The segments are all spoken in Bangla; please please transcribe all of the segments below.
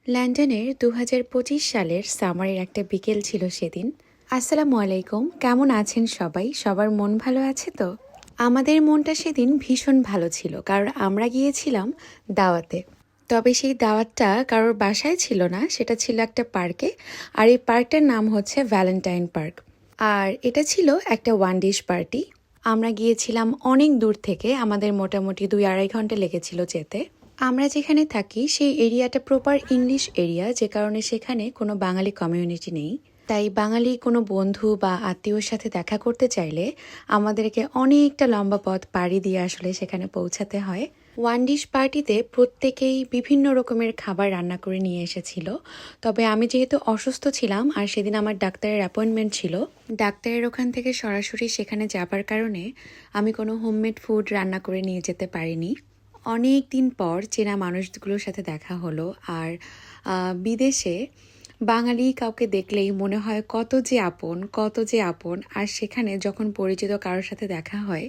লন্ডনের ২০২৫ সালের সামারের একটা বিকেল ছিল সেদিন। আসসালামু আলাইকুম, কেমন আছেন সবাই? সবার মন ভালো আছে তো? আমাদের মনটা সেদিন ভীষণ ভালো ছিল, কারণ আমরা গিয়েছিলাম দাওয়াতে। তবে সেই দাওয়াতটা কারোর বাসায় ছিল না, সেটা ছিল একটা পার্কে। আর এই পার্কটার নাম হচ্ছে ভ্যালেন্টাইন পার্ক। আর এটা ছিল একটা ওয়ান ডিশ পার্টি। আমরা গিয়েছিলাম অনেক দূর থেকে, আমাদের মোটামুটি ২-২.৫ ঘন্টা লেগেছিল যেতে। আমরা যেখানে থাকি সেই এরিয়াটা প্রপার ইংলিশ এরিয়া, যে কারণে সেখানে কোনো বাঙালি কমিউনিটি নেই। তাই বাঙালি কোনো বন্ধু বা আত্মীয়র সাথে দেখা করতে চাইলে আমাদেরকে অনেকটা লম্বা পথ পাড়ি দিয়ে আসলে সেখানে পৌঁছাতে হয়। ওয়ান ডিশ পার্টিতে প্রত্যেকেই বিভিন্ন রকমের খাবার রান্না করে নিয়ে এসেছিল। তবে আমি যেহেতু অসুস্থ ছিলাম আর সেদিন আমার ডাক্তারের অ্যাপয়েন্টমেন্ট ছিল, ডাক্তারের ওখান থেকে সরাসরি সেখানে যাবার কারণে আমি কোনো হোমমেড ফুড রান্না করে নিয়ে যেতে পারিনি। অনেক দিন পর চেনা মানুষগুলোর সাথে দেখা হলো। আর বিদেশে বাঙালি কাউকে দেখলেই মনে হয় কত যে আপন, কত যে আপন। আর সেখানে যখন পরিচিত কারোর সাথে দেখা হয়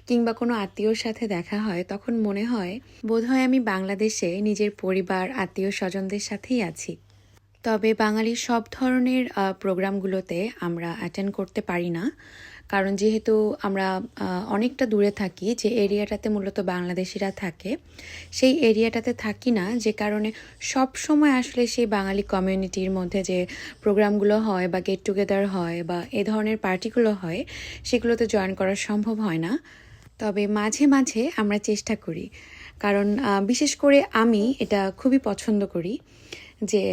কিংবা কোনো আত্মীয়র সাথে দেখা হয়, তখন মনে হয় বোধহয় আমি বাংলাদেশে নিজের পরিবার, আত্মীয় স্বজনদের সাথেই আছি। তবে বাঙালির সব ধরনের প্রোগ্রামগুলোতে আমরা অ্যাটেন্ড করতে পারি না, কারণ যেহেতু আমরা অনেকটা দূরে থাকি, যে এরিয়াটাতে মূলত বাংলাদেশিরা থাকে সেই এরিয়াটাতে থাকি না, যে কারণে সব সময় আসলে সেই বাঙালি কমিউনিটির মধ্যে যে প্রোগ্রামগুলো হয় বা গেট টুগেদার হয় বা এ ধরনের পার্টিগুলো হয়, সেগুলোতে জয়েন করা সম্ভব হয় না। তবে মাঝে মাঝে আমরা চেষ্টা করি, কারণ বিশেষ করে আমি এটা খুবই পছন্দ করি যে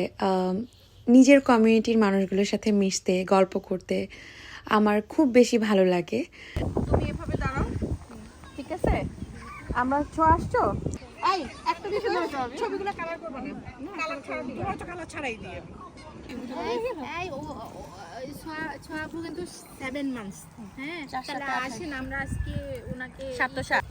নিজের কমিউনিটির মানুষগুলোর সাথে মিশতে, গল্প করতে আমার খুব বেশি ভালো লাগে। তুমি এভাবে দাঁড়াও, ঠিক আছে? আমরা আসছো। এই একটা বিষয় ছবিগুলো কালার করবে না, কালার ছাড়া দিই, তোমার তো কালার ছাড়াই দিই আমি। এই ছোঁয়া আপু কিন্তু 7 মান্থস, হ্যাঁ তাহলে আসেন আমরা আজকে ওনাকে 707।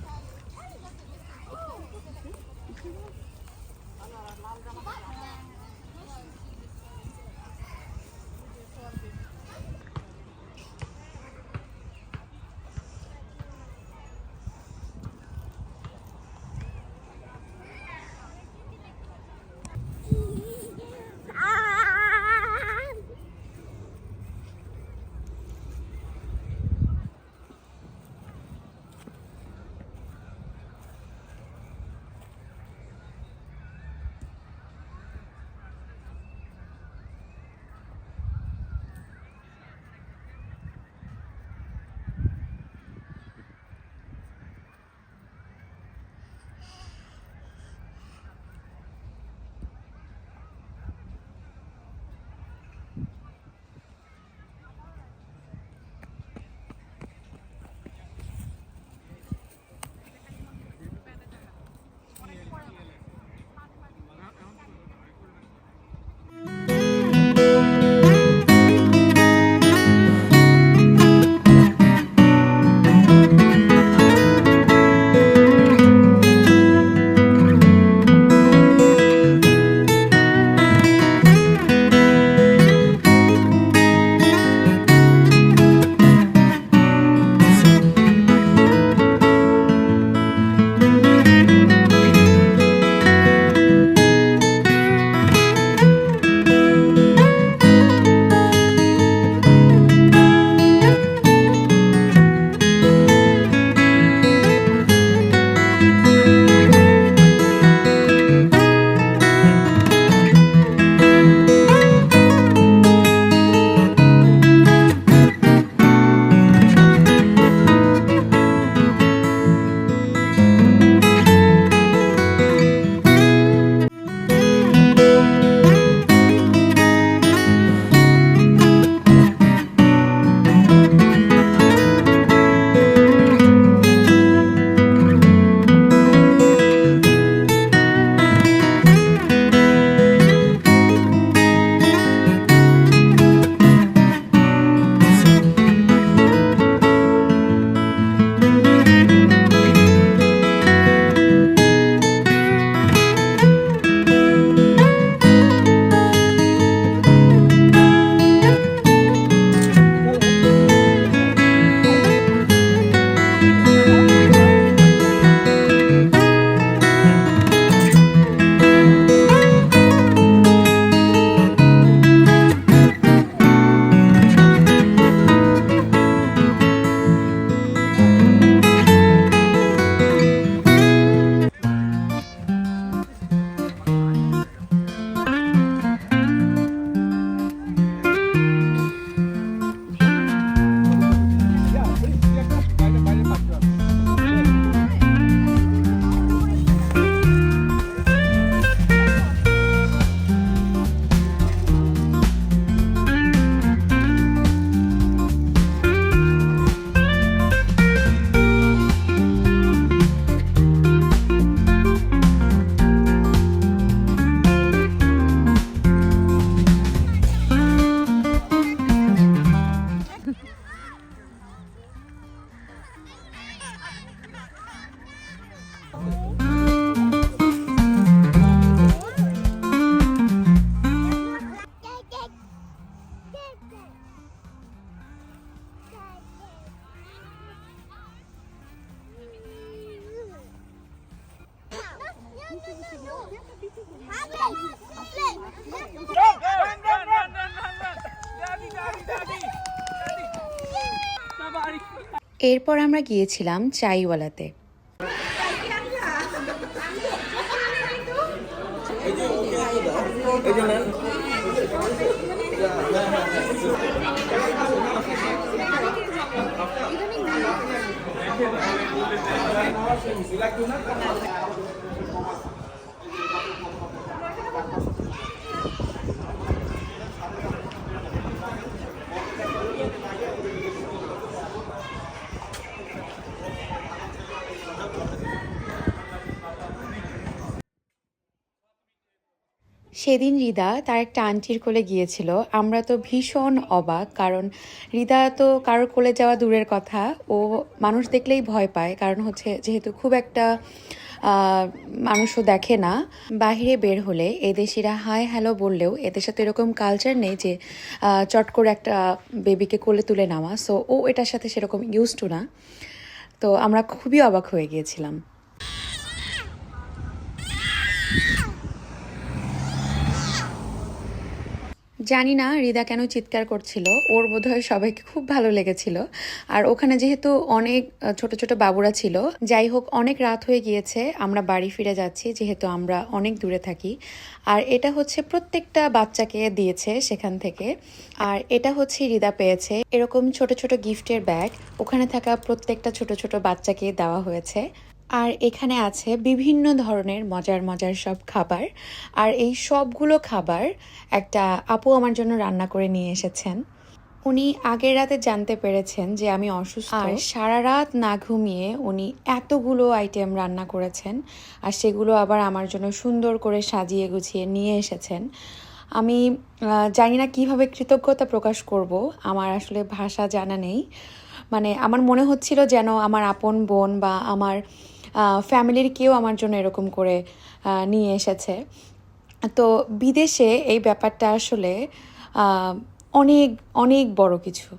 এরপর আমরা গিয়েছিলাম চাইওয়ালাতে। সেদিন রিদা তার একটা আন্টির কোলে গিয়েছিল। আমরা তো ভীষণ অবাক, কারণ রিদা তো কারোর কোলে যাওয়া দূরের কথা, ও মানুষ দেখলেই ভয় পায়, কারণ হচ্ছে যেহেতু খুব একটা মানুষও দেখে না। বাহিরে বের হলে এদেশিরা হাই হ্যালো বললেও এদের সাথে এরকম কালচার নেই যে চট করে একটা বেবিকে কোলে তুলে নেওয়া, সো ও এটার সাথে সেরকম ইউজ টু না। তো আমরা খুবই অবাক হয়ে গিয়েছিলাম। জানি না রিদা কেন চিৎকার করছিল, ওর বোধহয় সবাইকে খুব ভালো লেগেছিল। আর ওখানে যেহেতু অনেক ছোট ছোট বাবুরা ছিল, যাই হোক অনেক রাত হয়ে গিয়েছে, আমরা বাড়ি ফিরে যাচ্ছি যেহেতু আমরা অনেক দূরে থাকি। আর এটা হচ্ছে প্রত্যেকটা বাচ্চাকে দিয়েছে সেখান থেকে। আর এটা হচ্ছে রিদা পেয়েছে এরকম ছোট ছোট গিফটের ব্যাগ, ওখানে থাকা প্রত্যেকটা ছোট ছোট বাচ্চাকে দেওয়া হয়েছে। আর এখানে আছে বিভিন্ন ধরনের মজার মজার সব খাবার। আর এই সবগুলো খাবার একটা আপু আমার জন্য রান্না করে নিয়ে এসেছেন। উনি আগের রাতে জানতে পেরেছেন যে আমি অসুস্থ, আর সারা রাত না ঘুমিয়ে উনি এতগুলো আইটেম রান্না করেছেন, আর সেগুলো আবার আমার জন্য সুন্দর করে সাজিয়ে গুছিয়ে নিয়ে এসেছেন। আমি জানি না কিভাবে কৃতজ্ঞতা প্রকাশ করব, আমার আসলে ভাষা জানা নেই। মানে আমার মনে হচ্ছিল যেন আমার আপন বোন বা আমার ফ্যামিলির কেউ আমার জন্য এরকম করে নিয়ে এসেছে। তো বিদেশে এই ব্যাপারটা আসলে অনেক অনেক বড় কিছু।